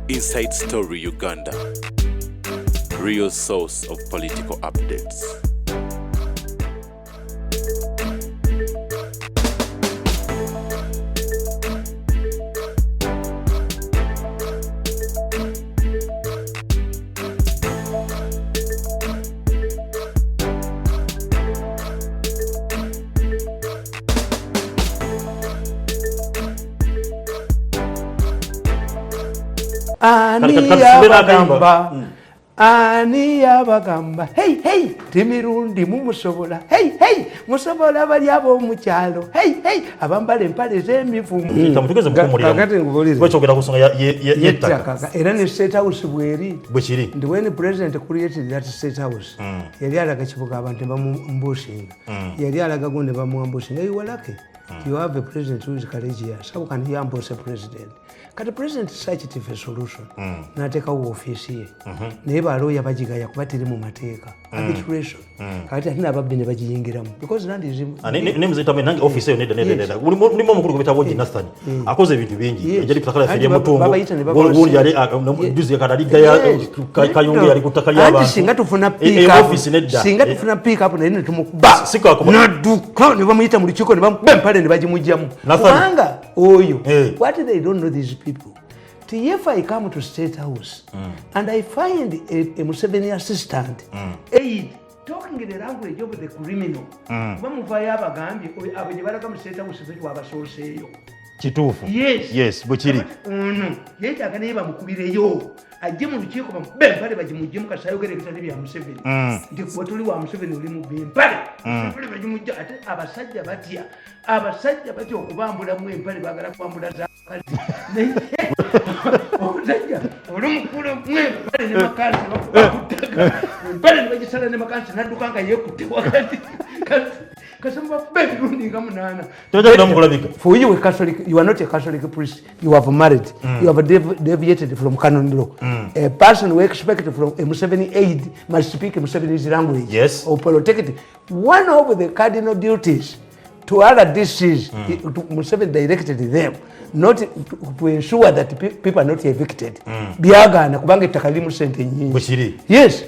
Inside Story Uganda, real source of political updates. Ani abagamba hey Mirundi mumusobola hey musobola bali abo mukyalo hey abambale empale z'emivumu tamutugeze mukumulira kakati ngubulire kwechogera kusonga yettaka era ne state house bweri bwekiri ndi when president created that state house yali alaga kibuga abantu bamubushinga yali alaga gonde bamwambushinga you were lucky you have a president who is courageous. How can you ambush a president? Can the president search it for a solution? Na take a office here. Neba lawyer bajigaya kubatiri mu mateka. Arbitration. Kati hina babine bajiyingiramu because land is name zita me nange office yo neda. Ulimo mukuru kubita boji nasani. Akoze ibintu bingi. Yali kutakala feri mutumbo. Woli yali juzi yakadaliga ya kayungu yali kutaka yaba. Ati singa tufuna pick up. Singa tufuna pick up na ine tumukuba. Siko akoma. Na duka ne bamuyita mu chiko ne bempale ne bajimujjamu. Kubanga oyo. What they don't know these people. If I come to State House and I find a Museveni assistant aid talking in the language of the criminal, bamuvaya abagambi abaje baraka mu State House fetu abasoseyo. Kitufu. Yes, buchiri. Yeta kaneba mukubireyo. Ajje mu lukiko bempale bajimujje mu kasayo gereketa bya Museveni. Ndi kwatuli wa Museveni uli mu bempale. Museveni bajimujje ate abasajja batya okubambula mu empale bagala kwambula za kazi. Omusajja olumukulu mu empale ne makansi bakutaka. Empale ne bagisala ne makansi nadukanga yekutte wakati. Kasamba Mirundi ngamunana. For you a Catholic, you are not a Catholic priest. You have married. You have deviated from canon law. A person who expects from a Museveni aid must speak Museveni's language. Yes. Or protect it. One of the cardinal duties to other disease, Museveni directed them, not to ensure that people are not evicted. Biagana kubanga takalimu sente nyingi. Yes.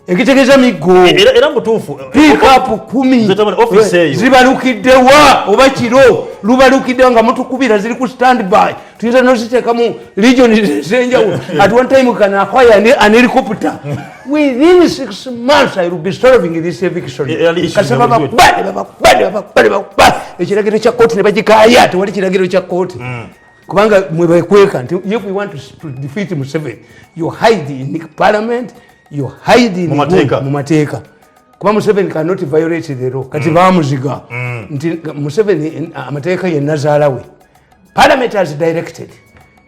Ekitegeza migo era mutufu pick up 10 zibalukiddewa oba kiro lubalukiddewa nga mutukubira ziri ku standby tuyinza n'oziteeka mu region ezenjawulo at one time can acquire an helicopter within 6 months I will be solving this eviction kasaba bakubale ekiragiro kya kooti ne bagikaaya tewali kiragiro kya kooti kubanga mwe bakweka nti if we want to defeat Museveni you hide in parliament. You hide in Mumateka. Kuba Museveni cannot violate the law. Kati bamuziga. Museveni amateka ye nazalawe. Parliament has directed.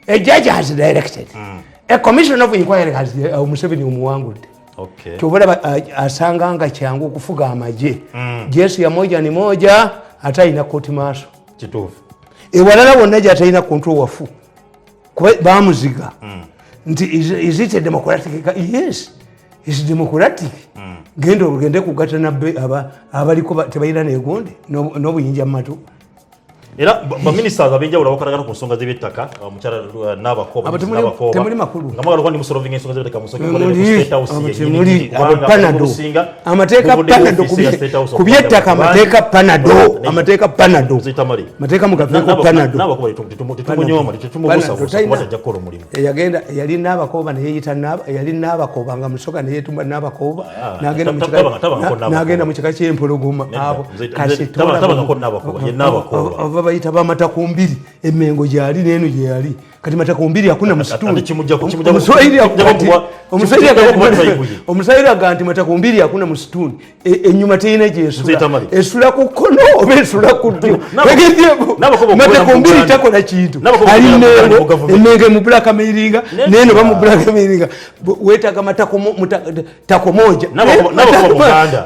A judge has directed. A commission of inquiry has Museveni umuwangudde. Okay. Kyobala asanganga kyangu kufuga amaje. Jesu ya moja ni moja hata ina koti maso. Kitufu. Ewalala wonna ataina control wafu. Kuba bamuziga. Is it a democratic? Yes. Is democratic. Gende kugata nabbe abaliko tebayina negonde n'obuyinja matu. Era ba ministers abenjawulo bakaragala ku nsonga z'eby'ettaka omukyala n'abakoba temuli makulu ngamagalo kwandi musolving ensonga z'eby'ettaka musoke ku State House amateeka panado ku by'ettaka amateeka panado mateeka mugaveeko panado n'abakoba tetumunyoma tetumubuusa kubatajja kukola omulimu yagenda yali n'abakoba neyeyita yali n'abakoba nga musoka neyeetumba n'abakoba n'agenda mu kika ky'empologoma abo kasitola bayita ba matakumbiri emengo gyali neno gyali kati matakumbiri hakuna msituni omusayira aganti matakumbiri hakuna msituni enyuma teine gyesula esula ku kono oba esula ku ddyo matakumbiri takola kintu ali nengo emenge mu black mairinga neno ba mu black mairinga wetaga matakomoja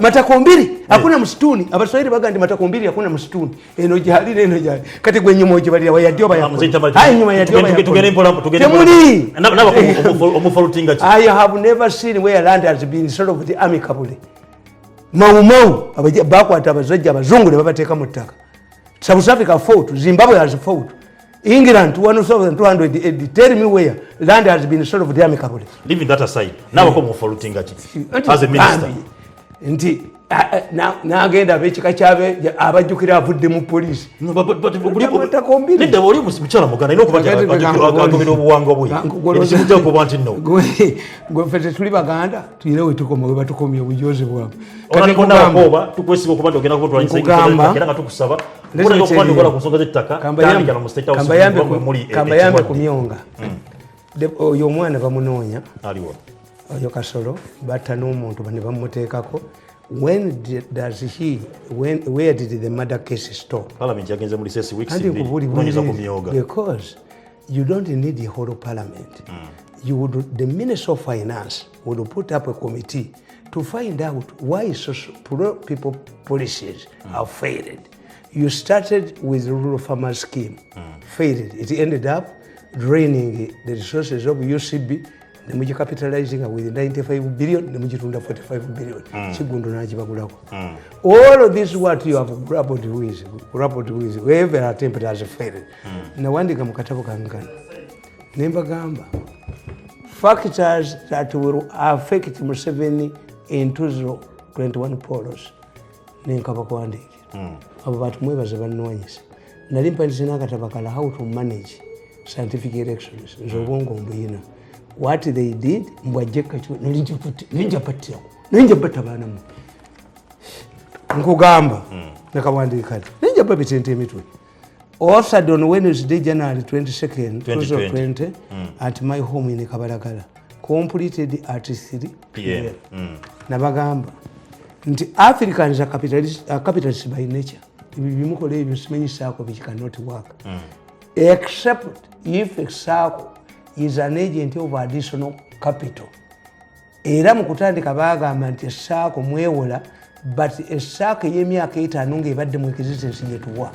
matakumbiri hakuna msituni abaswahili bagandi matakumbiri hakuna msituni eno gyali neno gyali kati gwe nyuma ojibalira wayadyo bayakola nyuma yadyo I have never seen where land has been solved amicably. Mau bakwata abazajja abazungu ne babateeka mu ttaka. South Africa fought, Zimbabwe has fought. England 1,200. Tell me where land has been solved amicably. Leaving that aside, now come for looting as a minister. Nti n'agenda ab'ekika kyabe abajjukira avudde mu poliisi. Nedda bw'oli mukyala muganda alina okuba agobera obuwangwa bwe. Ekimujja kuba nti nno. Gwe ffe tuli Baganda tuyina we tukoma we batukomye obujozi bwabwe. Kati kunabakooba tukwesiga okuba nti ogenda kubutwalisa ekitaka era nga tukusaba. Okulaga okuba nti okola ku nsonga z'ettaka tandikira mu State House muli kambayambe ku myonga. Oyo omwana bamunoonya. Aliwa. Oyo Kasolo batta n'omuntu ne bamuteekako. Where did the murder case stop? Parliament yagenze mu recess weeks kunonyeza ku myooga. Because you don't need the whole parliament. The Minister of Finance would put up a committee to find out why people policies have failed. You started with the rural farmer scheme, failed. It ended up draining the resources of UCB. Nemuji capitalizing with 95 billion, nemuji tunda 45 billion. Chigundo na jibagulako. All of this what you have grappled with, wherever attempt has failed. Na wandika mukatabo kangana. Nemba gamba. Factors that will affect Museveni in 2021 polls. Nenkaba kwandiki. Abo batu mwebaze bannwanyisa. Nalimpa nzina katabakala how to manage scientific elections. Nzobongo mbuyina. What they did, mbwajeka chu ninja patta bana mu. Nkugamba nakawandika. Ninja babitente emitwe. Authored on Wednesday, January 22nd, 2020, at my home in Kabalagala. Completed at 3 p.m. Nabagamba. Nti Africans are capitalists by nature. Bimukole ebisimenyi sako which cannot work. Except if a sako is an agent of additional capital. Era mukutandika bagamba nti sako mwewola but esako y'emyaka 5 ng'ebadde mu existence yetuwa.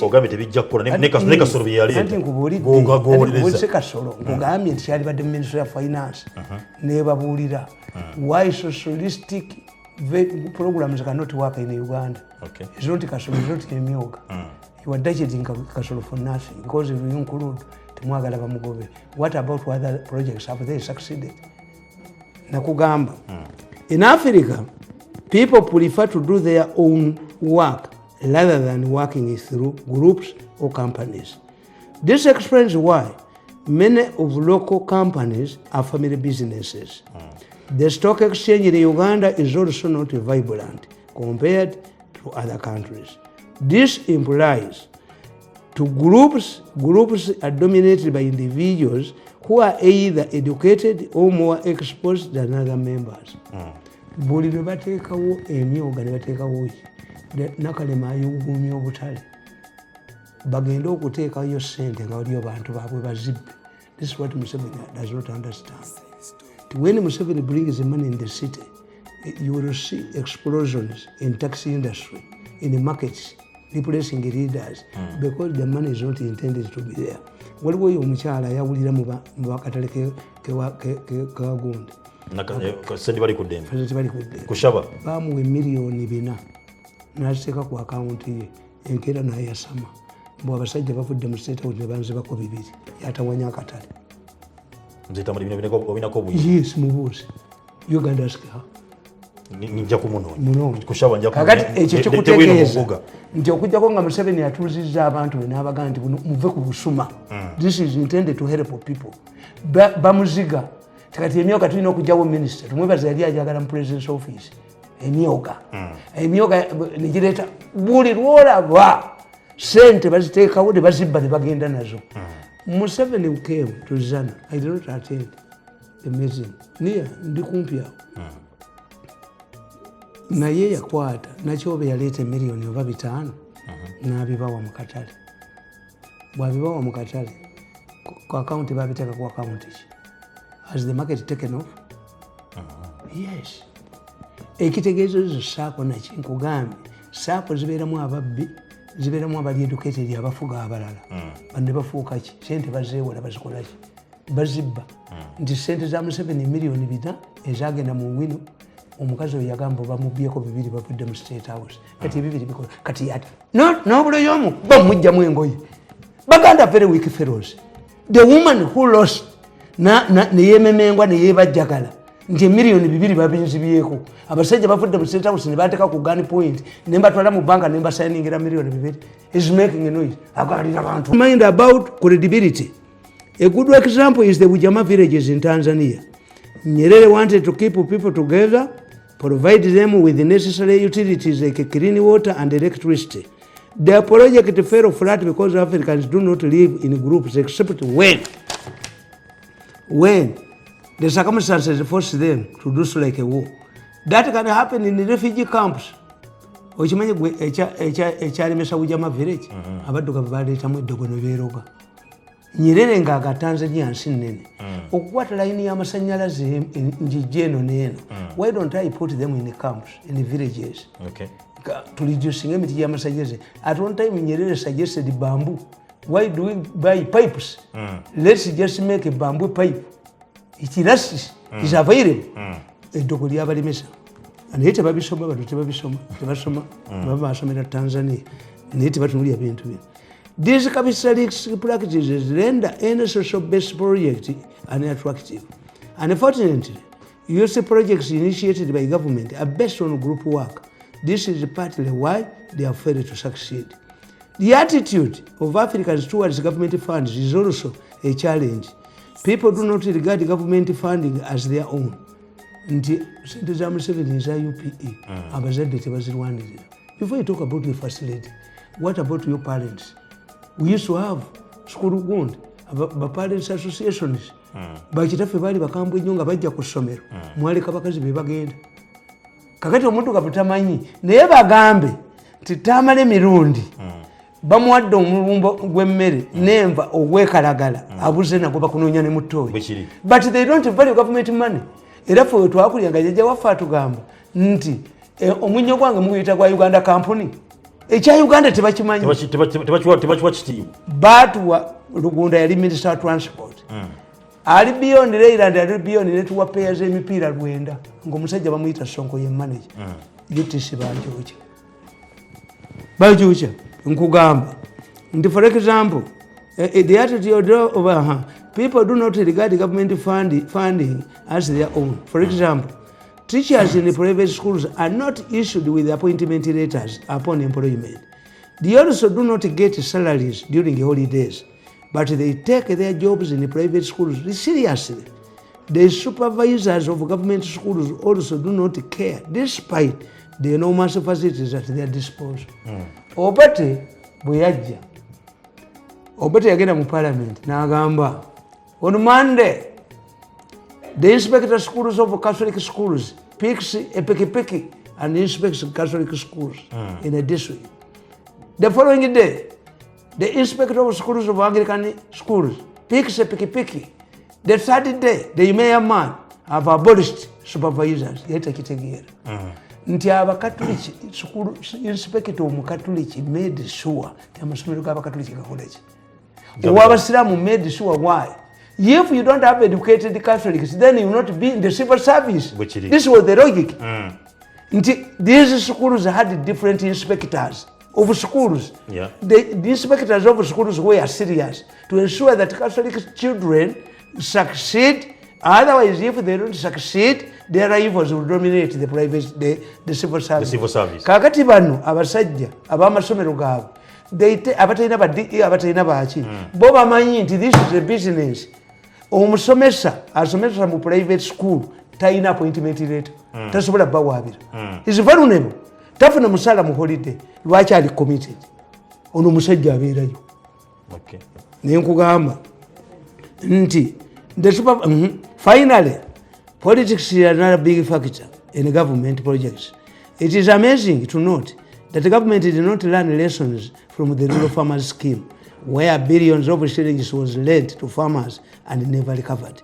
Ogambye tebijja kukola ne Kasolo bye yaleeta. Anti nkubuulidde Kasolo nkugambye nti kyali badde Ministry of Finance n'ebabuulira why socialistic programs cannot work in Uganda. It's not Kasolo, it's not emyoga. You are budgeting Kasolo for nothing because if you include temwagala bamugobe. What about other projects? Have they succeeded? Nakugamba. In Africa, people prefer to do their own work rather than working through groups or companies. This explains why many of local companies are family businesses. The stock exchange in Uganda is also not vibrant compared to other countries. This implies to groups are dominated by individuals who are either educated or more exposed than other members. Buli ne bateekawo emyoga ne bateekawo Nakalema ayugumya obutale bagenda okuteekayo ssente nga waliyo bantu baabwe bazibbe. This is what Museveni does not understand. When Museveni brings the money in the city, you will see explosions in taxi industry, in the markets, replacing leaders because the money is not intended to be there. Waliwo oyo omukyala yawulira mu bakatale kewagundi sente bali kuddembe kushaba bamuwa $4,000,000 n'aziteeka ku akawunti ye enkeera naye yasama mbw abasajja bavudde mu State House ne banzibako 2 yatawanya akatale. Yes, mubuuzi Uganda asika nja kumunoonya kushaba nja kakati ekyo kikutegeeza nti okujjako nga Museveni atuuzizza abantu be n'abagamba nti muve ku busuma. This is intended to help people. Bamuziga kati emyoga tulina okujjawo minisita tumwebaza yali ajagala mu president's office emyoga negireeta buli lwolaba sente baziteekawo ne bazibba ne bagenda nazo. Museveni came to Zana. I did not attend the meeting. Ndi kumpi awo. Naye yakwata nakyobe yaleeta $1,000,000 oba 5 n'abibawa mu katale. Bw'abibawa mu katale ku akawunti babiteeka ku akawunti ki. Has the market taken off? Yes. Ekitegeezo saako naki nkugambye saako zibeeramu ababbi zibeeramu abali educated abafuga abalala banne bafuuka ki sente bazeewola bazikola ki bazibba nti sente za Museveni $1,000,000 ezagenda mu wino omukazi oyo yagamba bamubyeko 2 bavudde mu State House kati 2 bikola kati yati n'obulo y'omu bamujjamu engoye Baganda very weak fellows. The woman who lost neyememengwa neyebajjagala nti miliyoni 2 babinzibyeko abasajja bafudde mu State House ne bateeka ku gun point ne mbatwala mu banka ne mbasayiningira miliyoni 2 is making a noise. Agalira abantu. Mind about credibility. A good example is the Bujama villages in Tanzania. Nyerere wanted to keep people together, provide them with the necessary utilities like clean water and electricity. Their project fell flat because Africans do not live in groups except when the circumstances force them to do so like a war. That can happen in the refugee camps. Ochimanyi gwe ekyalemesa Bujama village abadduka baleetamu eddogo ne beeroga. Nyerere nga Tanzania nsi nnene okukwata layini y'amasanyalaze njijja eno n'eno. Why don't I put them in the camps, in the villages? Okay. To reducing emiti y'amasanyalaze. At one time Nyerere suggested bamboo. Why do we buy pipes? Let's just make a bamboo pipe. It lasts. It's available. Eddogo lyabalemesa. Naye tebabisoma bano tebasoma babasomera Tanzania naye tebatunulira bintu bino. These capitalistic practices render any social-based project unattractive. Unfortunately, youth projects initiated by government are based on group work. This is partly why they have failed to succeed. The attitude of Africans towards government funds is also a challenge. People do not regard government funding as their own. Nti sente za Museveni za UPE abazadde tebazirwanirira. Before you talk about the first lady, what about your parents? We used to have school gund, parents associations. Bakitaffe baali bakambwe nnyo nga bajja ku ssomero. Mwaleka bakazi be bagenda. Kakati omuntu kaputamanyi naye bagambe nti Tamale Mirundi bamuwadde omulumbo gw'emmere n'enva ogwekalagala abuze nago bakunoonya ne muttooyi. But they don't value government money. Era ffe twakulyanga jjajja waffe atugamba nti omwinnyo gwange muguyita gwa Uganda company. Ekya Uganda tebakimanyi. Tebakiwa kitiibwa. Batuwa Lugunda yali Minister of Transport. Ali beyond Leyland ali beyond netuwa payers emipiira 9 ng'omusajja bamuyita Sonko ye manager. UTC bajuucha nkugamba nti for example the attitude of people do not regard government funding as their own. For example, teachers in the private schools are not issued with appointment letters upon employment. They also do not get salaries during the holidays, but they take their jobs in the private schools seriously. The supervisors of government schools also do not care, despite the enormous facilities at their disposal. Obate bweyajja. Obate yagenda mu parliament n'agamba on Monday, the inspector schools of Catholic schools picks a pikipiki and inspects Catholic schools in a district. The following day, the inspector of schools of Anglican schools picks a pikipiki. The third day, the mayor man have abolished supervisors. Yeta kitegeera. Nti abakatuliki school inspector omukatuliki made sure nti amasomero g'abakatuliki gakola ki. Ow'abasiraamu made sure why. If you don't have educated Catholics, then you will not be in the civil service. This was the logic. These schools had different inspectors of schools. Yeah. The inspectors of schools were serious to ensure that Catholic children succeed. Otherwise, if they don't succeed, their rivals will dominate the civil service. The civil service. Kakati bano abasajja abamasomero gaabwe abatalina ba abatalina baki bo bamanyi nti this is a business. Omusomesa asomesa mu private school talina appointment letter tasobola bawaabira. Is vulnerable. Tafuna musala mu holiday lwaki ali committed. Ono musajja abeerayo. Okay. Nenkugamba nti finally, politics is another big factor in government projects. It is amazing to note that the government did not learn lessons from the rural farmers scheme, where billions of shillings was lent to farmers and never recovered.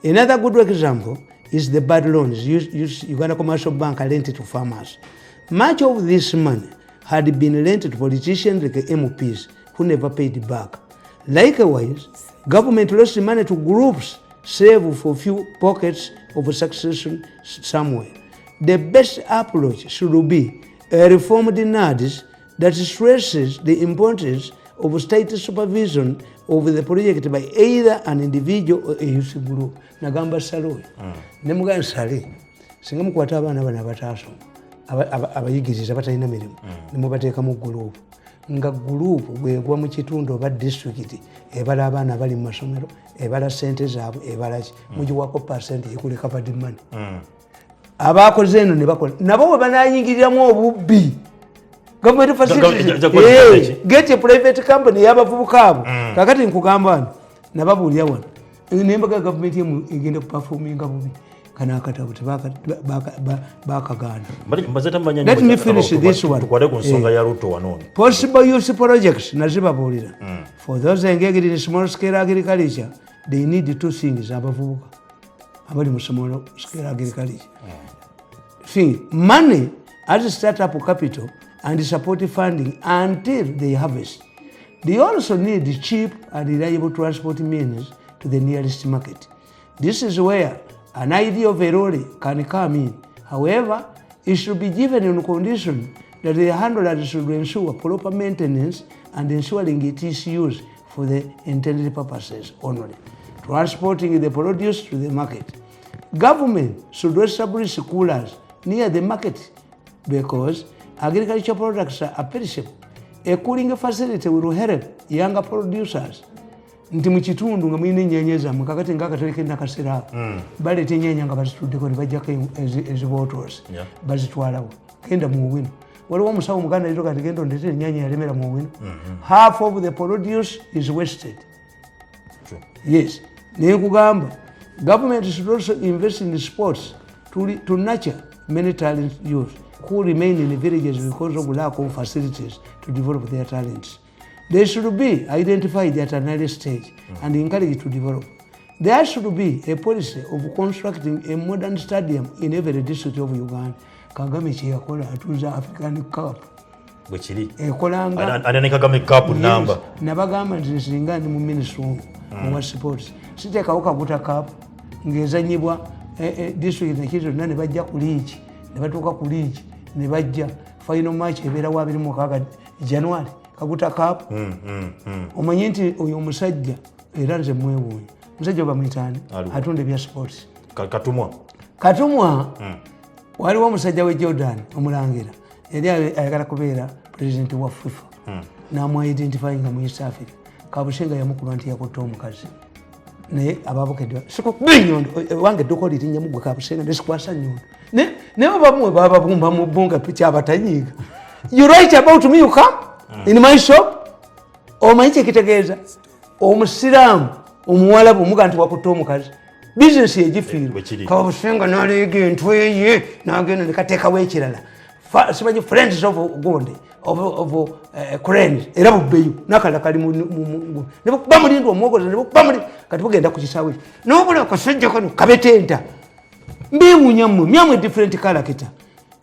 Another good example is the bad loans Uganda Commercial Bank lent to farmers. Much of this money had been lent to politicians like MPs who never paid back. Likewise, government lost money to groups save for few pockets of succession somewhere. The best approach should be a reformed NADS that stresses the importance of state supervision of the project by either an individual or a youth group. Nagamba Salowe. Nemugamba Sale. Singa mukwata abaana bana bataasoma. Abayigiriza batalina mirimu. Nemubateeka mu group. Nga group bwegwa mu kitundu oba district ebala abaana bali mu masomero ebala ssente zaabwe ebala ki mugiwako percent ekuli covered money. Abakoze eno ne bakola nabo bwe banayingiriramu obubbi. Government facilities get a private company y'abavubuka abo kakati nkugamba nababuulira wano nembaga government yemu egenda kuperforminga bubi kana akatabo bakagaana. Let me finish this one. Possible use projects nazibabuulira. For those engaged in small scale agriculture they need two things abavubuka abali mu small scale agriculture. Money as a startup capital and support funding until they harvest. They also need cheap and reliable transport means to the nearest market. This is where an idea of a lorry can come in. However, it should be given on condition that the handlers should ensure proper maintenance and ensuring it is used for the intended purposes only, transporting the produce to the market. Government should establish coolers near the market because agricultural products are perishable. A cooling facility will help younger producers. Nti mu kitundu nga mulina ennyanya zammwe kakati ng'akatale nakasera baleeta ennyanya nga bazituddeko ne bajjako ezibootoozi bazitwalawo genda mu Owino. Waliwo omusawo Muganda yito kati genda ondeete ennyanya yalemera mu Owino. Half of the produce is wasted. Yes. Naye nkugamba government should also invest in sports to nurture many talent youth who remain in the villages because of lack of facilities to develop their talents. They should be identified at an early stage and encouraged to develop. There should be a policy of constructing a modern stadium in every district of Uganda. Kagame kyeyakola atuuza African Cup. Bwekiri. Ekolanga. Anane Kagame Cup number. Nabagamba nti nsinga ndi mu ministry wa sports. Siteekawo Kaguta Cup ng'ezannyibwa district nekiro ne bajja ku league. Ne batuuka ku league ne bajja final match ebeera wa 26 January. Kaguta Cup. Omanyi nti oyo omusajja era nze mwewuunya. Musajja bamuyitaani atunda ebya sports. Katumwa. Waliwo omusajja we Jordan omulangira yali ayagala kubeera president wa FIFA. N'amu identify nga mu East Africa. Kabusenga yamukuba nti yakotta omukazi. Naye ababukedde sikukuba ennyondo wange eddoko lirinnya mugwe Kabusenga nesikukwasa nnyondo. Naye bamwe bababumba mu bbunga kyabatanyiiga. You write about me, you come in my shop. Omanyi kyekitegeeza omusiraamu omuwalabu omuga nti wakotta omukazi bizinesi egifiirwa. Kabusenga n'aleega entwe ye n'agenda ne kateekawo ekirala. Simanyi friends of Gonde of Cranes era bubbeyo n'akalala kali mu ne bakuba mulindi omwogoza ne bakuba mulindi kati bugenda ku kisaawe n'obula akasajja kano kabetenta mbiwuunya mmwe different character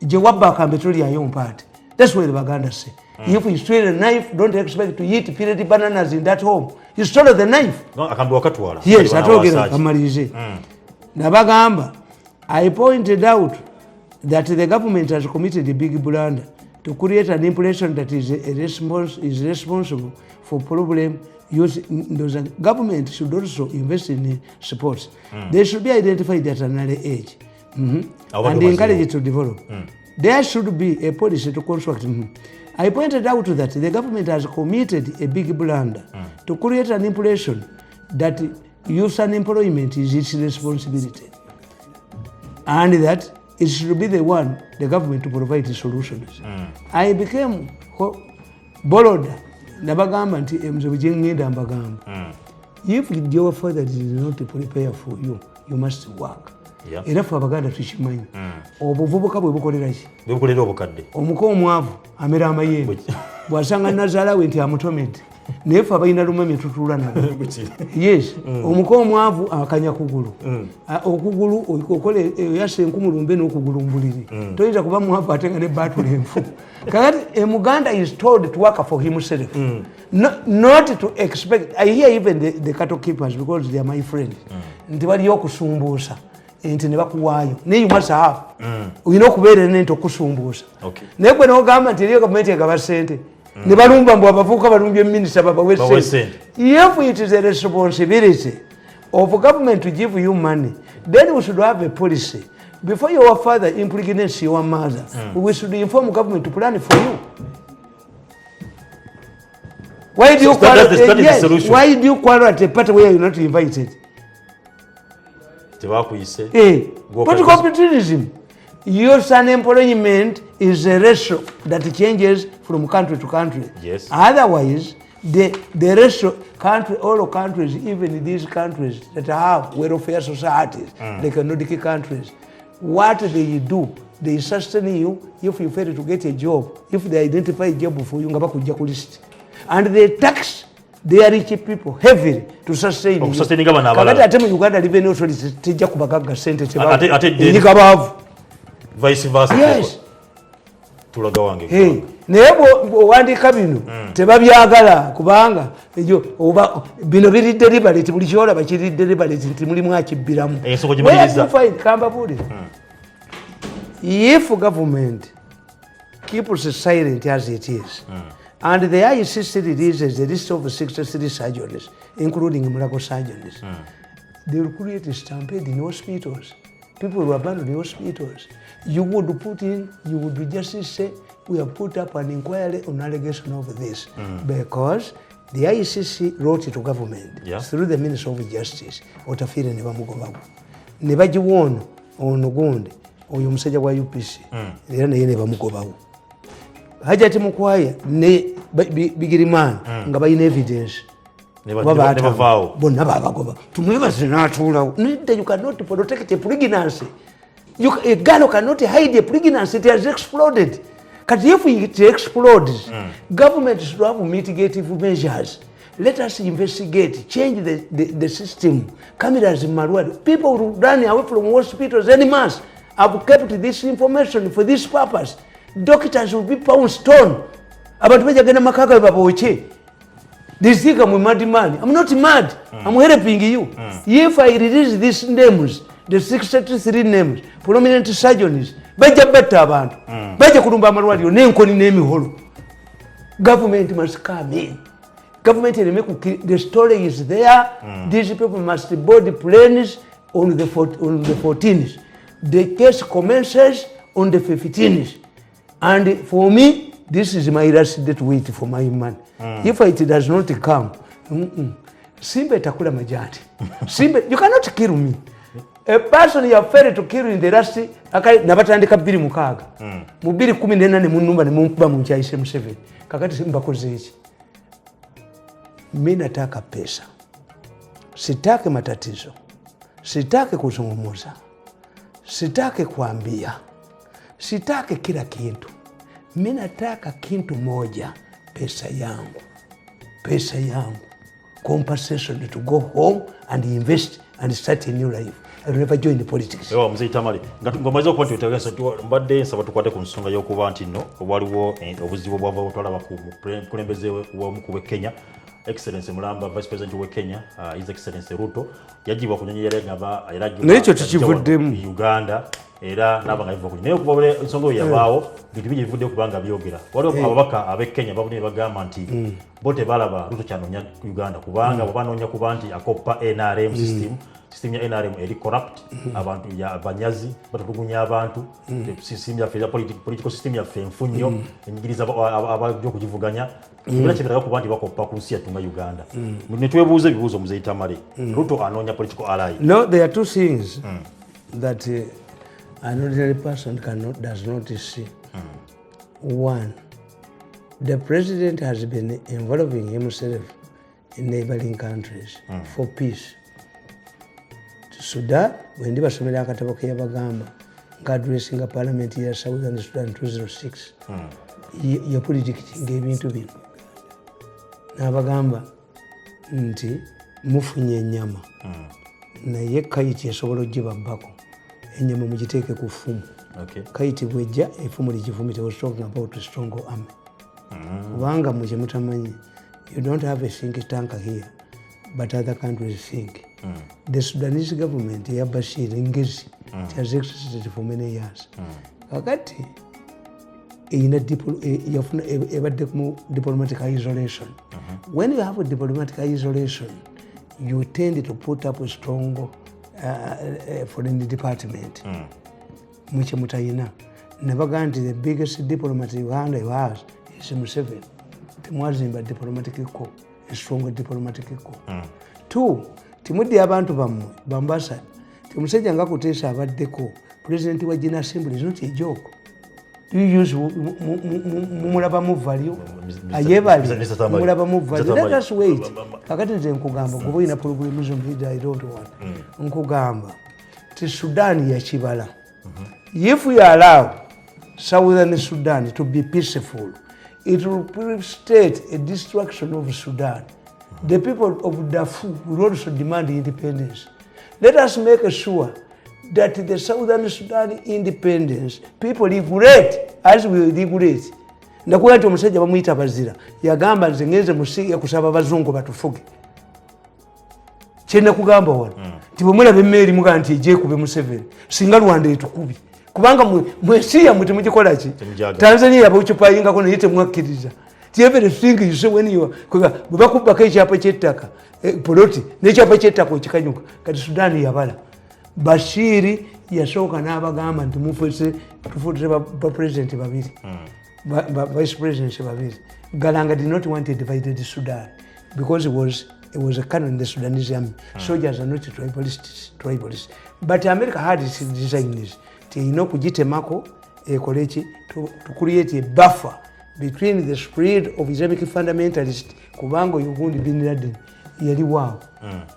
gye wabba akambe tolyayo mpaate. That's why the Baganda say if you steal a knife, don't expect to eat peeled bananas in that home. You stole the knife. No, akambe wakatwala. Yes, atogera kamalize. Nabagamba, I pointed out that the government has committed a big blunder to create an impression that is responsible for problem youth. The government should also invest in sports. They should be identified at an early age and encouraged to develop. There should be a policy to construct. I pointed out that the government has committed a big blunder to create an impression that youth unemployment is its responsibility and that it should be the government to provide the solutions. I became bold. Nabagamba nti emzobe gyengenda mbagamba. If your father did not prepare for you, you must work. Era ffe Abaganda tukimanyi obuvubuka bwe bukolera ki bukolera obukadde omuko omwavu amera amayembe bw'asanga nazaalawe nti amutomedde naye ffe abalina lumamye tutuula nabo. Yes, omuko omwavu akanya kugulu okugulu okola yassa enkumu lumbe n'okugulu mbuliri toyinza kuba mwavu ate nga ne baatula enfu. Kakati Muganda is told to work for himself, not to expect. I hear even the cattle keepers, because they are my friends, nti baliyo okusumbuusa enti ne bakuwaayo naye you must have olina okubeera nenti okusumbuusa naye gwe n'ogamba nti eriyo gavumenti egaba ssente ne balumba mbu abavubuka balumbye minister babawe sente. If it is a responsibility of government to give you money, then we should have a policy. Before your father impregnates your mother, we should inform government to plan for you. Why do you why do you quarrel at a party where you're not invited? Political opportunism. Your unemployment is a ratio that changes from country to country. Yes. Otherwise, the ratio all countries, even these countries that have welfare societies, the economic countries, what they do, they sustain you if you fail to get a job. If they identify a job for you, list. And they tax their rich people heavily to sustain you. Kakati ate mu Uganda revenue authority tejja kubagaga sente vice versa. Yes. Tulaga wange. Hey, naye bw'owandiika bino tebabyagala kubanga oba bino biri deliberate, buli kyolaba kiri deliberate nti mulimu akibbiramu. If government keeps silent as it is, and the ICC releases the list of 63 surgeries, including miracle surgeries, they will create a stampede in hospitals. People will abandon the hospitals. You would just say, we have put up an inquiry on allegation of this, because the ICC wrote to government through the Minister of Justice, Otafire Nebamugobago. Nebajiwono ono gundi oyo musajja wa UPC era naye nebamugobawo. Hajati Mukwaya ne Bigirimana nga bayina evidence. Nebavaawo. Bonna babagoba. Tumwebaze n'atuulawo. You cannot protect a pregnancy. A girl cannot hide a pregnancy. It has exploded. Because if it explodes, government should have mitigative measures. Let us investigate, change the system. Cameras in Marwari. People who run away from hospitals en masse have kept this information for this purpose. Doctors will be pound stone. Abantu bajagenda makaga baboche. This thing I'm a mad man. I'm not mad. I'm helping you. If I release these names, the 63 names, prominent surgeons, baja betta abantu. Baja kulumba amalwaliro n'enkoni n'emiholo. Government must come in. Government the story is there. These people must board planes on the 14th. The case commences on the 15th. And for me, this is my last date wait for my man. If it does not come, Simba itakula majani. Simba, you cannot kill me. A person you have failed to kill in the last, nabatandika 2 mu 2018 mu nnumba ne mumkuba mu nchaise Museveni. Kakati Simba koze iki? Mimi nataka pesa. Sitaki matatizo. Sitaki kuzungumza. Sitaki kuambia. Sitaki kila kitu. Mimi nataka kitu moja, pesa yangu. Pesa yangu. Compensation to go home and invest and start a new life. I will never join the politics. Ewa mzee Tamale. Ngomaliza okuba nti otegesa mbadde nsaba tukwate ku nsonga y'okuba nti nno waliwo obuzibu bwava butwala kulembeze w'omu Kenya. Excellence Mulamba, Vice President wa Kenya, His Excellency Ruto, yajibwa kunyonyi yale ngaba n'ekyo tukivuddemu Uganda era nabanga ivuga kunyonyi naye kubabule ensonga yabaawo bintu bije bivudde kubanga byogera waliwo ababaka abe Kenya babune bagamba nti bote balaba Ruto kyanonya Uganda kubanga babanonya kuba nti akoppa NRM system ya NRM eri corrupt abantu ya banyazi batugunya abantu system ya political system ya femfunyo enyigiriza abajjo kujivuganya Bila chibira kuba nti bakoppa ku nsi yatunga Uganda. Netwebuuze ebibuuzo Mzee Tamale. Ruto anonya political ally. No, there are two things that an ordinary person does not see. One, the president has been involving himself in neighboring countries for peace. Sudan, when they were somewhere akatabo ke yabagamba, addressing a parliament here Southern Sudan 2006. Ya politics ng'ebintu bino. Nabagamba nti mufunye ennyama. Naye kayiti esobola ogiba bbako. Ennyama mugiteeke ku ffumu. Kayiti bwejja effumu ligivumite. Was talking about a strong army. Kubanga muje mutamanyi, you don't have a think tank here, but other countries think. The Sudanese government ya Bashir ngezi has existed for many years. Kakati in a diplomatic isolation. When you have a diplomatic isolation, you tend to put up a strong foreign department. Much mutayina. Nabagandi, the biggest diplomat Uganda has is Museveni. Timwazimba diplomatic corps, a stronger diplomatic corps. 2, timudi abantu bambasa. Timusajja nga kutesa abaddeko. President wa General Assembly is not a joke. Do you use mumulabamu value? Ayebali mumulabamu value. Let us wait. Kakati nze nkugamba kuba ina problems mbida I don't want. Nkugamba ti Sudan ya kibala. If we allow Southern Sudan to be peaceful, it will precipitate a destruction of Sudan. The people of Darfur will also demand independence. Let us make sure that the Southern Sudan independence, people regulate as we regulate. Ndakuwa nti omusajja bamuyita bazira. Yagamba nze ngenze musiya kusaba bazungu batufuge. Kyenda kugamba wano. Tibomula bemmeri muga nti eje kube Museveni. Singa Rwanda etukubi. Kubanga mwesiya muti mukikola ki? Tanzania yabuchupayinga kono yite mwakkiriza. Everything you say when you bakubaka ekyapa kyettaka poloti n'ekyapa kyettaka okikanyuka kati Sudan yabala. Bashiri yasooka n'abagamba nti mufuse tufuuse ba president babiri vice president babiri. Galanga did not want a divided Sudan because it was a canon in the Sudanese army. Soldiers are not tribalists. But America had its designers kugitemako ekoleki to create a buffer between the spread of Islamic fundamentalists kubanga Uganda bin Laden yali wao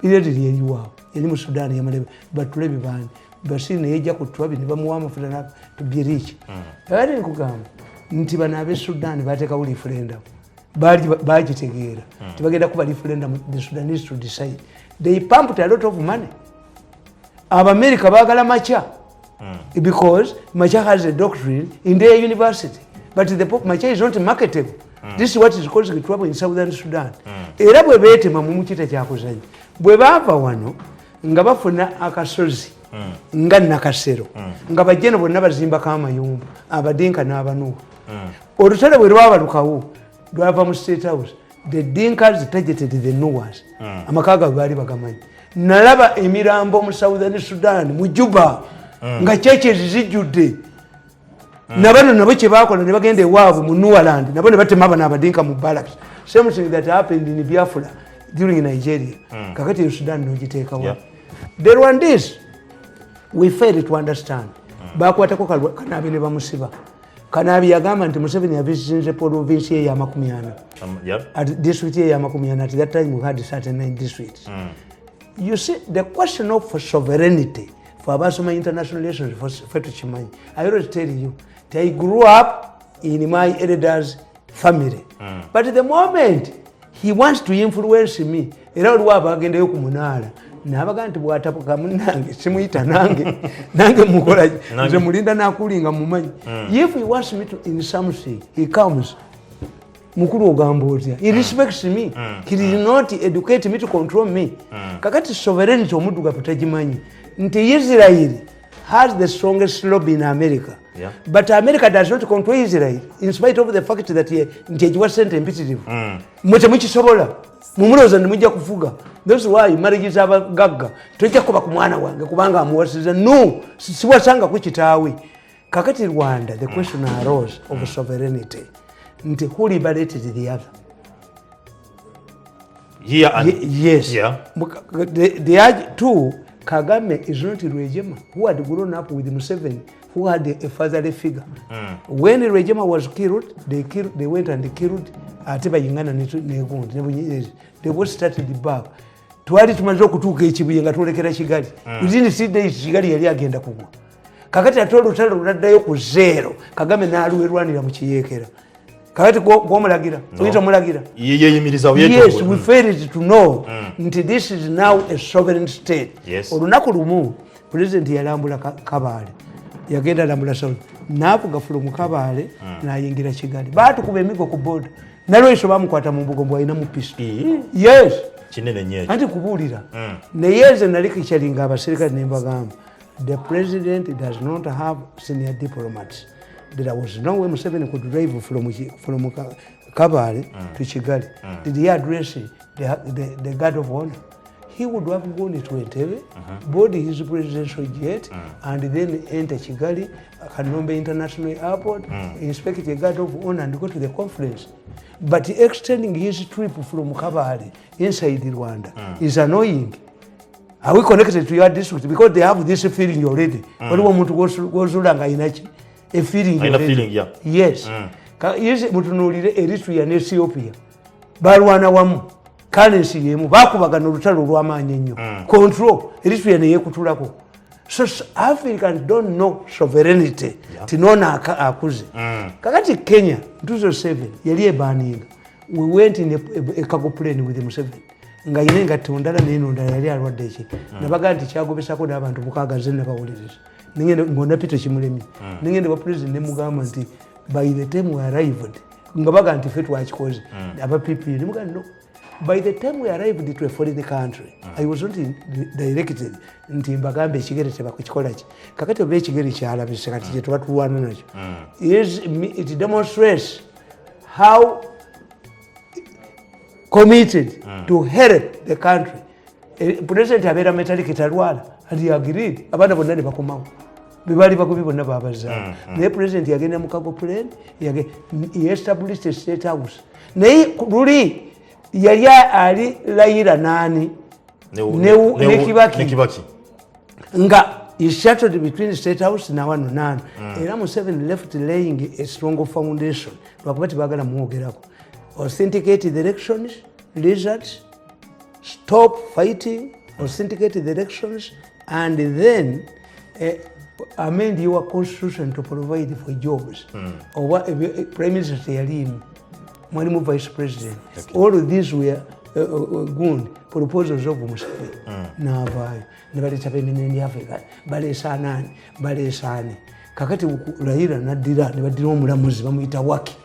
yali wao yali mu Sudan yamalebe batulebe bani basine yejja kutwabi ne bamuwa amafuta to be rich. Bali nkugamba nti banabe Sudan bateka uli referendum bagitegeera tibagenda kuba referendum the Sudanese to decide. They pumped a lot of money. America bagala macha because Macha has a doctrine in their university. But the Macha is not marketable. This is what is causing trouble in Southern Sudan. Era bwe beetema mu mukita kyakuzannya. Bwe baava wano nga bafuna akasozi nga nakasero nga bajjeno bonna bazimba k'amayumba abadinka n'abanuuha. Olutalo bwe lwabalukawo lwava mu State House. The Dinkas targeted the Nuwas. Amaka gaabwe baali bagamanyi. Nalaba emirambo mu Southern Sudan mu Juba nga churches zijjudde. Nabano nabo kye bakola ne bagenda ewaabwe mu Nuwaland nabo ne batema abana abadinka mu barracks. Same thing that happened in Biafra during Nigeria. Kakati in Sudan nogiteekawo. The Rwandese, we failed to understand. Bakwatako Kanabi ne bamusiba. Kanabi yagamba nti Museveni yavisinze province ye ya 40. At district ye ya 40. At that time we had certain 9 districts. You see, the question of sovereignty for Abasoma international relations for Chimanyi. I always tell you, I grew up in my elder's family. But the moment he wants to influence me, era olwaba agendeyo ku munaala nabaga nti bwatapuka munange simuyita nange mukola nze mulinda nakulinga mumanyi. If he wants me to in something, he comes. Mukuru ogamba otya. He respects me. He did not educate me to control me. Kakati sovereignty omudduga tutagimanyi. Nti Israel has the strongest lobby in America. But America does not control Israel in spite of the fact that nti was sent imperative. Mwete mukisobola. Mumuloza ndimujja kufuga. That's why marriages abagagga tojja kuba ku mwana wange kubanga amuwasiza. No, siwasanga ku kitaawe. Kakati Rwanda, the question arose of sovereignty. Nti who liberated the other? Yes. The two, Kagame is not Rejema, who had grown up with Museveni, who had a fatherly figure. When Rejema was killed, they went and killed Atiba Yingana Negundi. They both started the back. Twali tumanzo kutuka ekibuye nga tulekera Kigali. Within 3 days Kigali yali agenda kugwa. Kakati atolo Olutalo luddayo ku zero. Kagame n'aluwerwanira mu kiyeekera. Kakati gwomulagira. Tuyita mulagira. Yes, we failed to know nti this is now a sovereign state. Olunaku lumu president yalambula Kabale. Yagenda alambula South. N'avuga from Kabale n'ayingira Kigali. Baatukuba emigo ku boda. Nalweso bamukwata mu mbugo mbwayina mu pisto. Yes. Kinene nnyo. Anti kubuulira. Neyeze nalikikyalinga abaserikale ne mbagamba. The president does not have senior diplomats. there was no way Museveni could drive from Kabale to Kigali. Did he address the guard of honor? He would have gone to Entebbe, board his presidential jet, and then enter Kigali, Kanombe International Airport, inspect the guard of honor, and go to the conference. But extending his trip from Kabale inside Rwanda is annoying. Are we connected to your district? Because they have this feeling already. What do want to go to a feeling already? Yeah. Yes. Yes, mutunulire Eritrea ne Ethiopia. Balwana wamu. Currency yemu bakubagana olutalo lw'amaanyi ennyo. Control Eritrea ne yekutulako. So Africans don't know sovereignty. Tinona akuze. Kakati Kenya 2007 yali ebaninga. We went in a cargo plane with Museveni. Nga inenga tondala neno ndala yali alwadde ki. Nabaga nti kyagobesako n'abantu mukaaga ne bawuliriza. Ningende ngona pito kimulemi. Ningende ba president ne mugamba nti by the time we arrived nga baga nti fe twakikoze aba people ne muga no. By the time we arrived to a foreign country, I was not directed nti mbagambe ekigere tebakukikola ki. Kakati oba ekigere kyalabise kati kye tuba tulwana nakyo. It demonstrates how committed to help the country. President abeera metallic talwala and he agreed. Abaana bonna ne bakomawo. Bibali bakubi bonna babaza. Naye president yagenda mu cargo plane, he established a state house. Naye luli yali ali Raila nani ne Kibaki. Nga he shuttled between state house na wano nani. Era Museveni left laying a strong foundation. Lwakubati bagala muogerako. Authenticate the elections, results, stop fighting, authenticate the elections, and then amend your constitution to provide for jobs. Or what Prime Minister Yalim, Mwalimu Vice President. Okay. All of these were good proposals of Museveni. Navayo, nebaleta bemineni Africa, bale sane. Kakati Raila nadira, nebadira omulamuzi bamuyita Waki.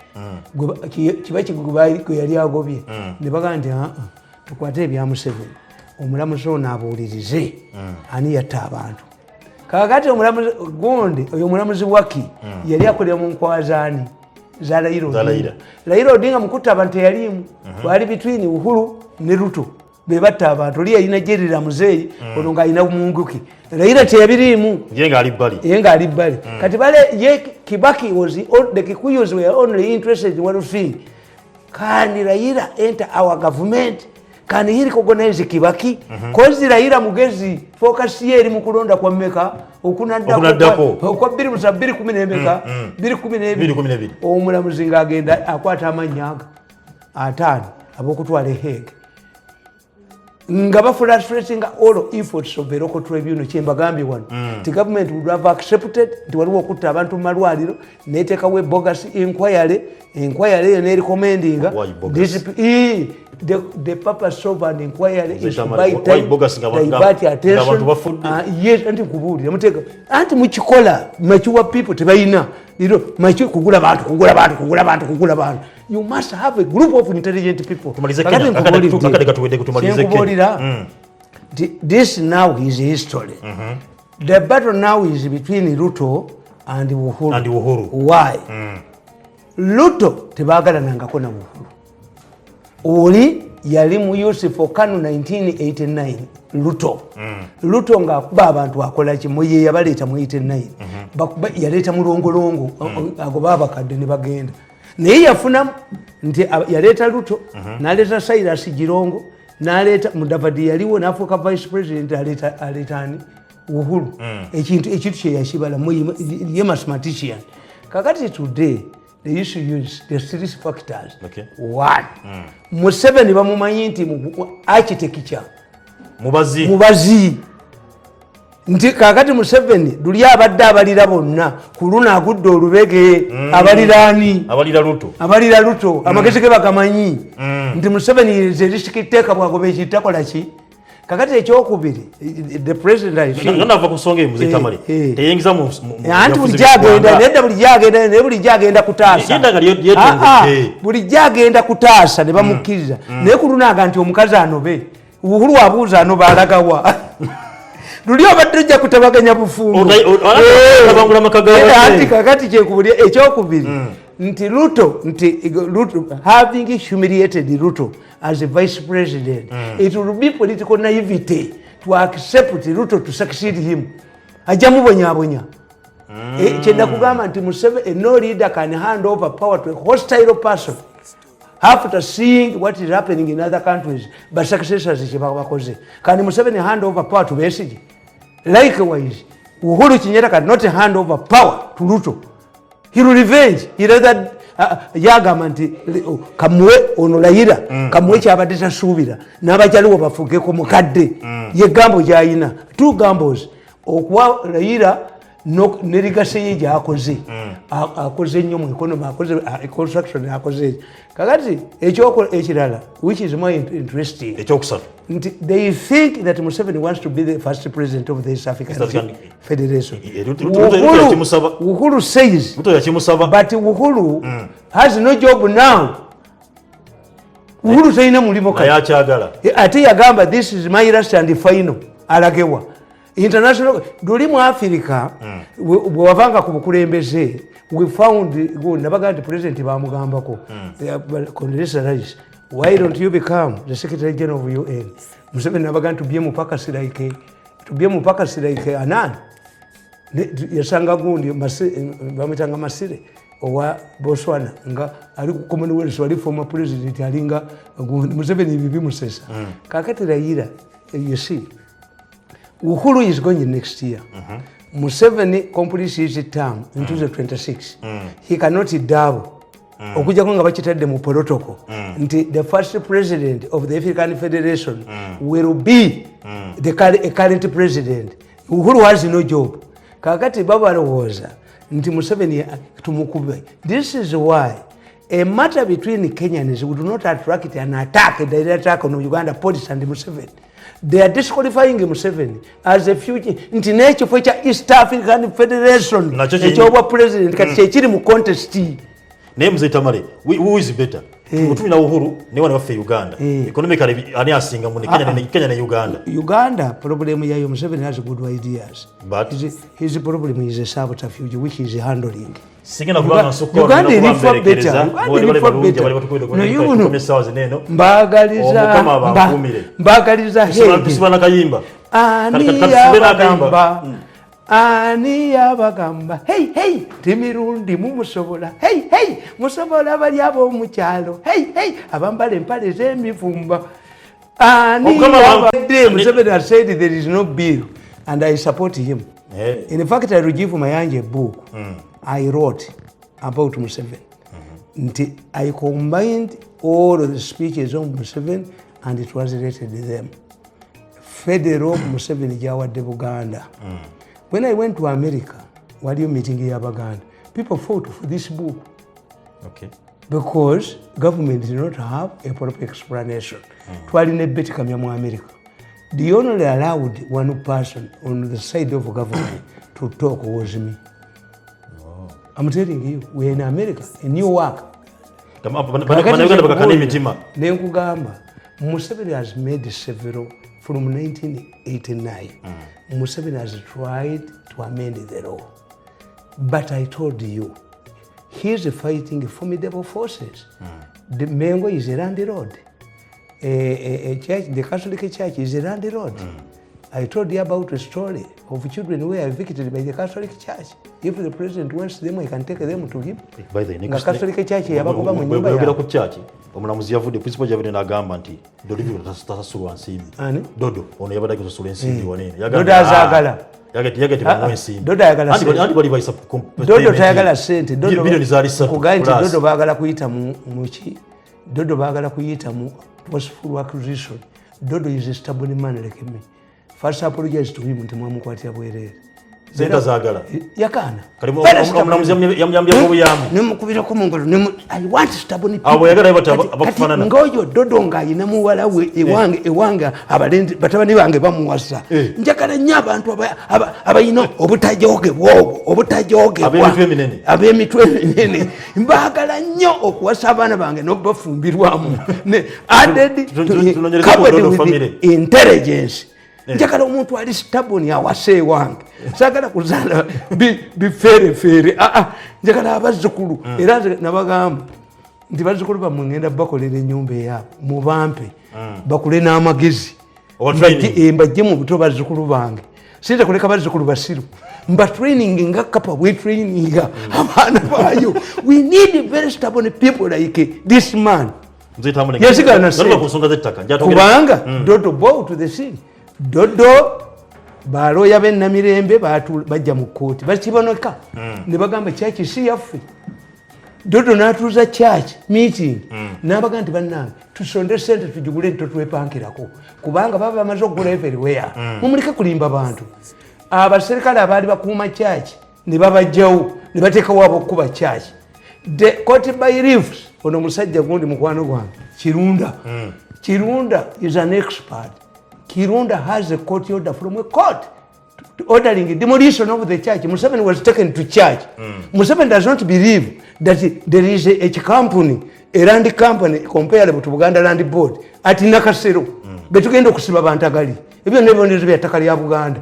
Kibaki gwe yali agobye ne baga nti tukwate ebya Museveni omulamuzi ono abuulirize ani yatta abantu. Kakati omulamuzi gundi oyo omulamuzi Waki yali akolera mu nkwazaani za Raila Odinga mukutta abantu yalimu bali between Uhuru ne Ruto be batta abantu oli yalina jerira muzeeyi ono ng'alina munguki. Raila teyabirimu yenga ali bbali kati bale ye Kibaki was the Kikuyus were only interested in one thing. Can Raila enter our government? Can he recognize Kibaki? Cause Raila mugezi focus yeri mu kulonda kwa mmeka okunaddako okwa 2012 omulamuzi ng'agenda akwata amannya ataano ab'okutwala Hague. Nga frustrating all efforts of the local tribunal chembagambye wano. The government would have accepted nti waliwo okutta abantu mu malwaliro neteekawo bogus inquiry ne recommending the purpose of an inquiry is to buy time, divert attention. Yes, anti kubuulira muteeka anti mukikola mature people tebalina mature kugula bantu. You must have a group of intelligent people. This now is history. The battle now is between Ruto and Uhuru. Why? Ruto tebagala nangako na Uhuru. Oli yali muyusi for Kanu 1989 Ruto ngakuba abantu akola ki moye yabaleeta mu 89 bakuba yaleeta mulongolongo agoba abakadde ne bagenda naye yafuna nti yaleeta Ruto naleeta Cyrus Girongo naleeta Mudavadi yaliwo nafuuka vice president aleetani Uhuru ekintu kye yashibala ye mathematician. Kakati today the issue is the three factors. Okay. One, Museveni bamumanyi nti architecture mubazi nti kakati Museveni luli abadde abalira bonna kuluna agudde olubege abalira Ruto amagezi ge bakamanyi nti Museveni zerishikiteeka bwagobe ekitakola ki. Kakati ekyokubiri the president nava kusonga emuze Tamale teyingiza mu anti buli jagenda kutaasa buli jagenda kutaasa ne bamukkiriza naye kulunaga nti omukazi anobe Uhuru abuuza anoba alagawa luli obadde ojja kutabaganya bufungu anti kakati kyekubulya ekyokubiri nti Ruto having humiliated Ruto as a vice president it will be political naivety to accept Ruto to succeed him ajja mubonyabonya kyenda kugamba nti no leader can hand over power to a hostile person after seeing what is happening in other countries but successors kyebakoze kandi Museveni hand over power to Besigye likewise Uhuru Kenyatta cannot hand over power to Ruto. He will revenge. He rather yagamba nti kamuwe ono Raila kamuwe kyabadde tasuubira n'abakyaliwo bafugeko mukadde ye gambo gyayina two gambos okuwa Raila ne ligase ye gyakoze akoze nnyo mu economy akoze construction akoze kakati ekirala which is more interesting ekyokusatu nti they think that Museveni wants to be the first president of the East African Federation. Uhuru says but Uhuru has no job now. Uhuru sayina mulimo ate yagamba this is my last and final alagewa international duli mu Africa bwewavanga ku bukulembeze we found nabaga nti president bamugambako Condoleezza Rice why don't you become the Secretary General of UN. Museveni nabaga nti tubye mupaka siraike Annan yasanga gundi bamitanga Masire owa Botswana nga ali ku Commonwealth wali former president alinga Museveni bibi musesa kakati Raila you see Uhuru is going next year. Museveni completes his term in 2026. He cannot double. Okuja nga bakitadde mu protocol nti the first president of the African Federation will be the current president. Uhuru has no job. Kakati baba alowooza nti Museveni tumukube. This is why a matter between Kenyans would not attract an attack, a direct attack on Uganda police and Museveni. They are disqualifying Museveni as a future nti nekyo for East African Federation ekyoba president kati kyekiri mu contest names Tamale who is better mutumi na Uhuru ne wana waffe Uganda economically ani asinga mu Kenya ne Uganda problem yayo Museveni has good ideas but his problem is a subterfuge which is handling singena kubanga sokko Uganda ni for better mbagaliza tusibana kayimba ani yabagamba hey Mirundi mumusobola hey musobola bali abo mu kyalo hey abambale empale z'emivumba ani Museveni has said there is no bill and I support him. In fact I will give Mayanja a book I wrote about Museveni. I combined all of the speeches of Museveni and translated them. Federal Museveni Jawadde Buganda. When I went to America, while you meeting in Uganda, people fought for this book. Okay. Because government did not have a proper explanation. America. They only allowed one person on the side of government to talk was me. Oh. I'm telling you, we're in America, in New York. Museveni has made several from 1989. Museveni has tried to amend the law. But I told you, he's fighting formidable forces. The Mengo is a landlord. A church, the Catholic Church is a landlord. I told you about a story of children who were evicted by the Catholic Church. If the president wants them, I can take them to him. By the next Catholic Church, yabakuba mu nyumba ya omulamuzi yavudde principal javudde n'agamba nti Dodo tasasulwa nsimbi. Dodo ono yabadde kusasula ensimbi wanene. Dodo azagala. Yagati bano ensimbi. Dodo ayagala sente. Andi bali bayisa Dodo tayagala sente. Dodo bilioni zali 3. Kuganti Dodo baagala kuyita mu ki. Dodo baagala kuyita mu forceful acquisition. Dodo is a stubborn man like me. First apologize to him nti mwamukwatira bwerere. Zeta zagala. Yakana. Kalimu omulamuzi yamuyambya obuyamu. Nemukubira ko mungalo I want stubborn people. Abo yagala abakufanana. Ngoyo Dodo nga ina muwala we ewanga abalende batabani bange bamuwasa. Njagala nnyo abantu abayina obutajoge bwobo obutajoge abemitwe eminene. Mbagala nnyo okuwasa abaana bange n'okubafumbirwamu. Ne added to covered with intelligence. njagala omuntu ali stubborn awase wange sagala kuzala bifere njagala abazzukulu era nabagamba nti bazzukulu bamwe ngenda bakolera ennyumba eyaabo mubampe bakule n'amagezi mbajje mu buto bazzukulu bange sinza kuleka bazzukulu basiru mba training nga kapa we training abaana bayo we need very stubborn people like this man yasigala kubanga dodo bow to the scene dodo baloya bennamirembe bajja mu kooti bakiboneka ne bagamba kyaki si yaffe dodo n'atuuza church meeting n'abaga nti bannange tusonde sente tugigule ntotwepankirako kubanga baba bamaze okugula everywhere mumulike kulimba bantu abaserikale abaali bakuuma church ne babajjawo ne bateekawo ab'okukuba church the court by reefs ono musajja gundi mukwano gwange Kirunda is an expert. Kirunda has a court order from a court ordering demolition of the church. Museveni was taken to church. Museveni does not believe that there is a company, a land company comparable to Uganda Land Board at Nakasero. Betugenda okusiba bantagali. Ebyo nebo ndizo byatakali ya Buganda.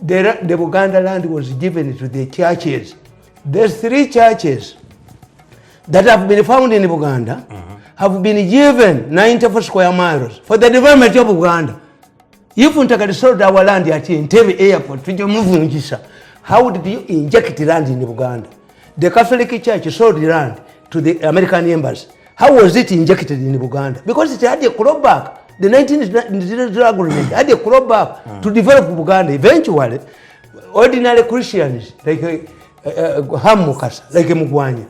The Buganda land was given to the churches. There's 3 churches that have been found in Uganda have been given 94 square miles for the development of Uganda. If Ntakali sold our land at Entebbe Airport, how did you inject land in Uganda? The Catholic Church sold land to the American embassy. How was it injected in Uganda? Because it had a clawback. The 1900 agreement had a clawback to develop Uganda. Eventually, ordinary Christians like Hamukasa, like Mugwanya,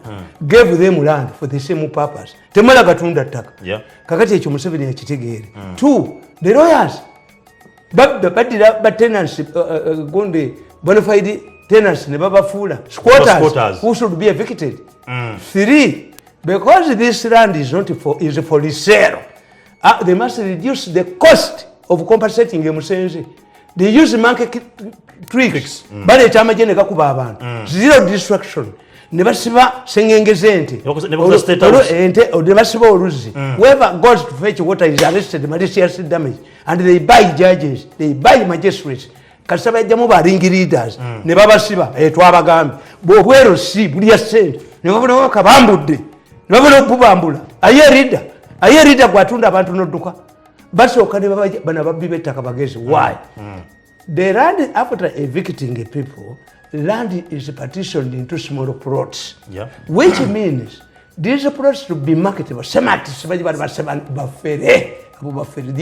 gave them land for the same purpose. Temala Gatunda Taka. Kakati Museveni yakitegere. 2, the lawyers. But tenants, Gonde, bona fide tenants, Nebaba Fula, squatters who should be evicted. 3, because this land is not for resale, they must reduce the cost of compensating Musenzi. They use market tricks. But it's a kakuba abantu. Zero destruction. Never siba sengengezente. Never siba oruzi. Whoever goes to fetch water is arrested, malicious damage. And they buy judges, they buy magistrates. Kasaba jamu ba ring leaders. Never siba. Twabagambi. Bwero si bulia sente. Never waka bambudde. Never bubambula. Aye reader kwatunda abantu nodduka. Basooka ne bana babbi takabagezi. Why? The land, after evicting people, land is partitioned into small plots, which means these plots to be marketable. The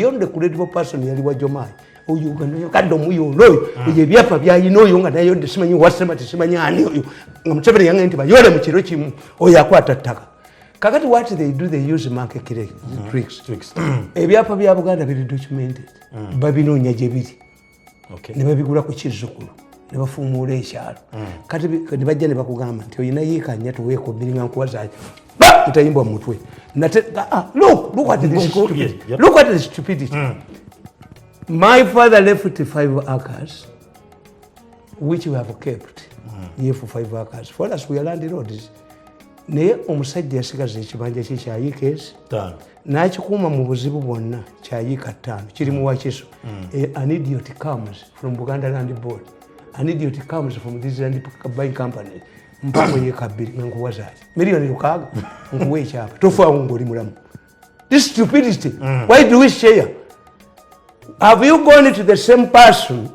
only credible person here was Jomai. Oh, you can do you know, you know, you and I dismay what somebody I knew you. I'm 7 young into my Yoram or Yaquata. Kakati, what they use market tricks. Ebiapa Biabuganda very documented. Babino Nyajeviti. Never be good kuchizukulu. Never fumule ekyalo. Kati ne bajja ne bakugamba nti oyina yiika nnya tuweeko biringa nkuwaza utayimbwa mutwe. Look at this stupidity. Look at the stupidity. My father left 5 acres, which we have kept here for 5 acres. For us, we are landlords. Naye omusajja yasigaza ekibanja kye kya yiika ezi n'akikuuma mu buzibu bwonna kya yiika 5 kiri mu Wakiso. An idiot comes from Buganda Land Board. An idiot comes from this land buying company. Mpango yiika 2 nkuwaza ati miliyoni 6 nkuwa ekyapa tofaawo ng'oli mulamu. This stupidity. Why do we share? Have you gone to the same person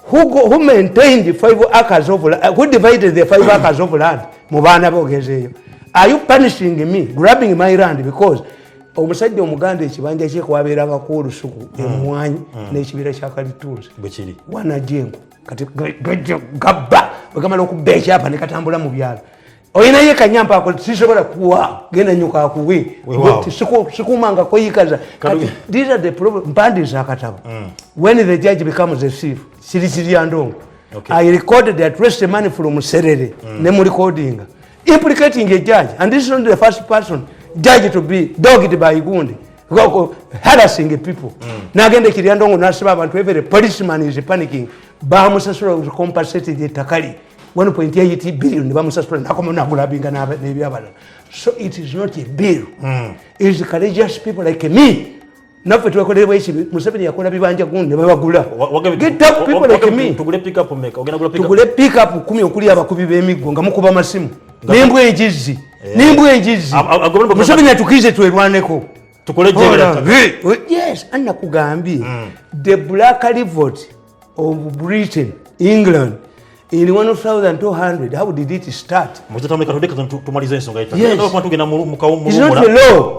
who maintained 5 acres of land, who divided the 5 acres of land? Are you punishing me, grabbing my land because omusajja omuganda ekibanja kye kwabeerangako olusuku emwanyi n'ekibira kyakalitunzi wanajengo kati gabba bagamala okubba ekyapa ne katambula mu byalo oyina ye kanyampa ako sisobola kuwa genda nnyuka akuwe sikumangako yikaza. These are the problem. Mpandiza akatabo. When the judge becomes a thief sirikirya ndongo. I recorded the address the money from Serere ne mu recording implicating a judge, and this is not the first person judge to be dogged by Gundi harassing people. Nagende kiryandongo nasiba abantu every policeman is panicking. Bamusasula was compensated the takali 1.8 billion bamusasula nakoma nagulabinga n'ebyabala. So it is not a bill. It is courageous people like me naffe twekolerwa ekibi Museveni yakola bibanja gundi ne babagula get up people like me tugule pick up meka ogenda gula pick up tugule pick up 10 okuli abakubi b'emiggo nga mukuba masimu nembwa enjizi Museveni atukize twerwaneko tukole jera yes anna kugambye the black revolt of Britain England in 1200 how did it start muzatameka todeka tumalize ensonga ita yes. Kwa tugena mu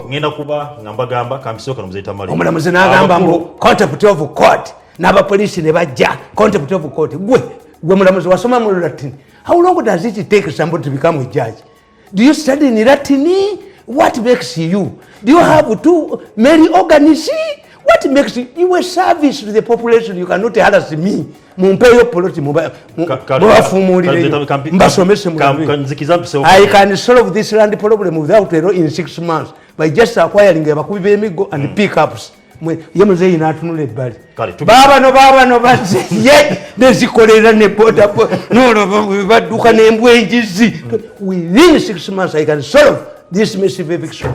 ngenda kuba ngamba kambisoka nomuze Tamale omulamuzi n'agamba mbu contempt of court n'aba police ne bajja contempt of court gwe mulamuzi wasoma mu Latin how long does it take somebody to become a judge do you study in Latin what makes you do you have to marry organs what makes you a service to the population you cannot harass me mumpeyo poloti mubafumulire mbasomese I can solve this land problem without a law in 6 months by just acquiring abakubi b'emiggo and pickups ye muzeeyi n'atunula ebbali baba no bazze ye nezikolera ne boda badduka n'embwa enjizi within 6 months I can solve this massive eviction.